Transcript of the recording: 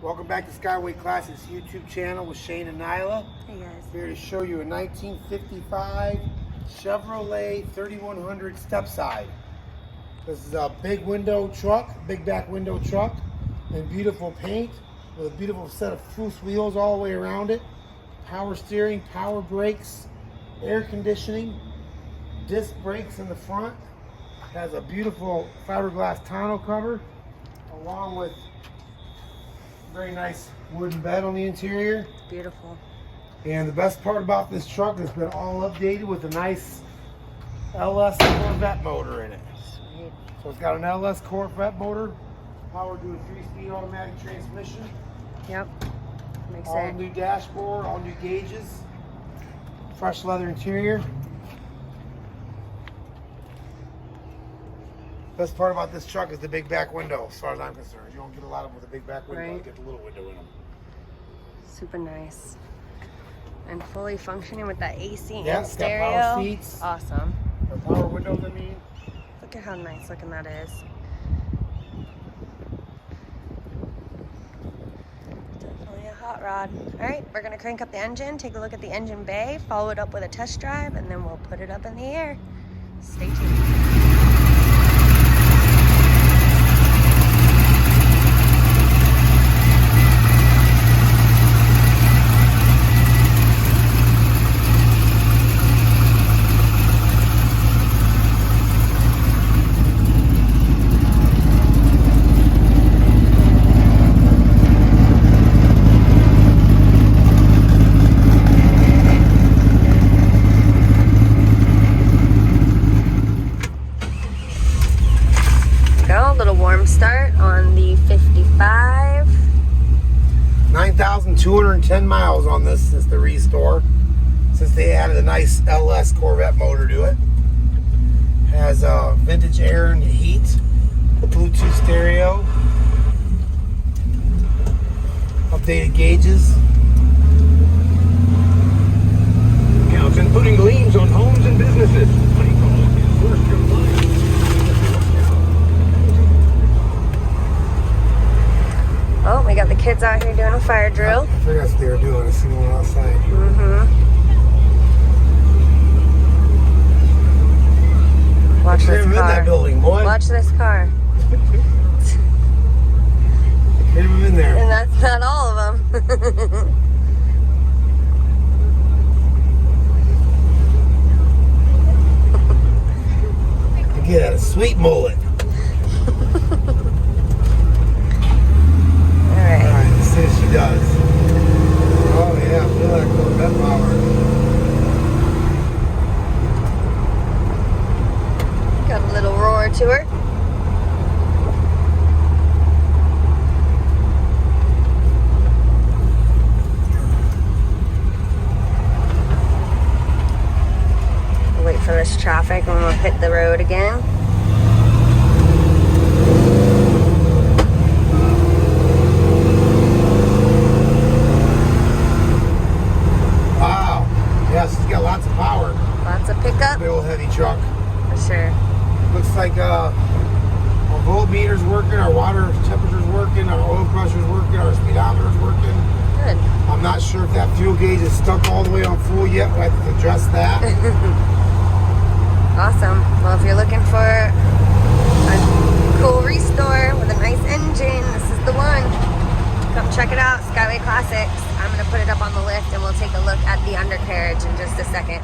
Welcome back to Skyway Classics YouTube channel with Shane and Nyla. Hey guys. Here to show you a 1955 Chevrolet 3100 step side. This is a big window truck, big back window truck, and beautiful paint with a beautiful set of spruce wheels all the way around it. Power steering, power brakes, air conditioning, disc brakes in the front. Has a beautiful fiberglass tonneau cover along with very nice wooden bed on the interior. Beautiful. And the best part about this truck has been all updated with a nice LS Corvette motor in it. Sweet. So it's got an LS Corvette motor, powered to a 3-speed automatic transmission. Yep. Makes All sense. new dashboard, all new gauges, fresh leather interior. Best part about this truck is the big back window, as far as I'm concerned. You don't get a lot of them with a big back window. Right. You get the little window in them. Super nice. And fully functioning with that AC Yeah, and it's got stereo. power seats. Awesome. Or power windows, I mean. Look at how nice looking that is. Definitely a hot rod. All right, we're gonna crank up the engine, take a look at the engine bay, follow it up with a test drive, and then we'll put it up in the air. Stay tuned. A little warm start on the 55. 9,210 miles on this since the restore. Since they added a nice LS Corvette motor to it. Has vintage air and heat, Bluetooth stereo, updated gauges. Counts and putting gleams on homes and businesses. Money calls is worth your life. Oh, we got the kids out here doing a fire drill. I think that's what they were doing. I seen one outside. Watch Can't this even in that car. building, boy. Watch this car. Can't even in there. And that's not all of them. Get a sweet mullet. Alright. Alright, let's see what she does. Oh yeah, feel that Corvette power. Got a little roar to her. We'll wait for this traffic and we'll hit the road again. Wow. Yeah, she's got lots of power. Lots of pickup. Big old heavy truck. For sure. Looks like our voltmeter's working, our water temperature's working, our oil pressure's working, our speedometer's working. Good. I'm not sure if that fuel gauge is stuck all the way on full yet. We'll have to address that. Awesome. Well, if you're looking for a cool restore with a nice engine, this is the one. Come check it out, Skyway Classics. I'm going to put it up on the lift and we'll take a look at the undercarriage in just a second.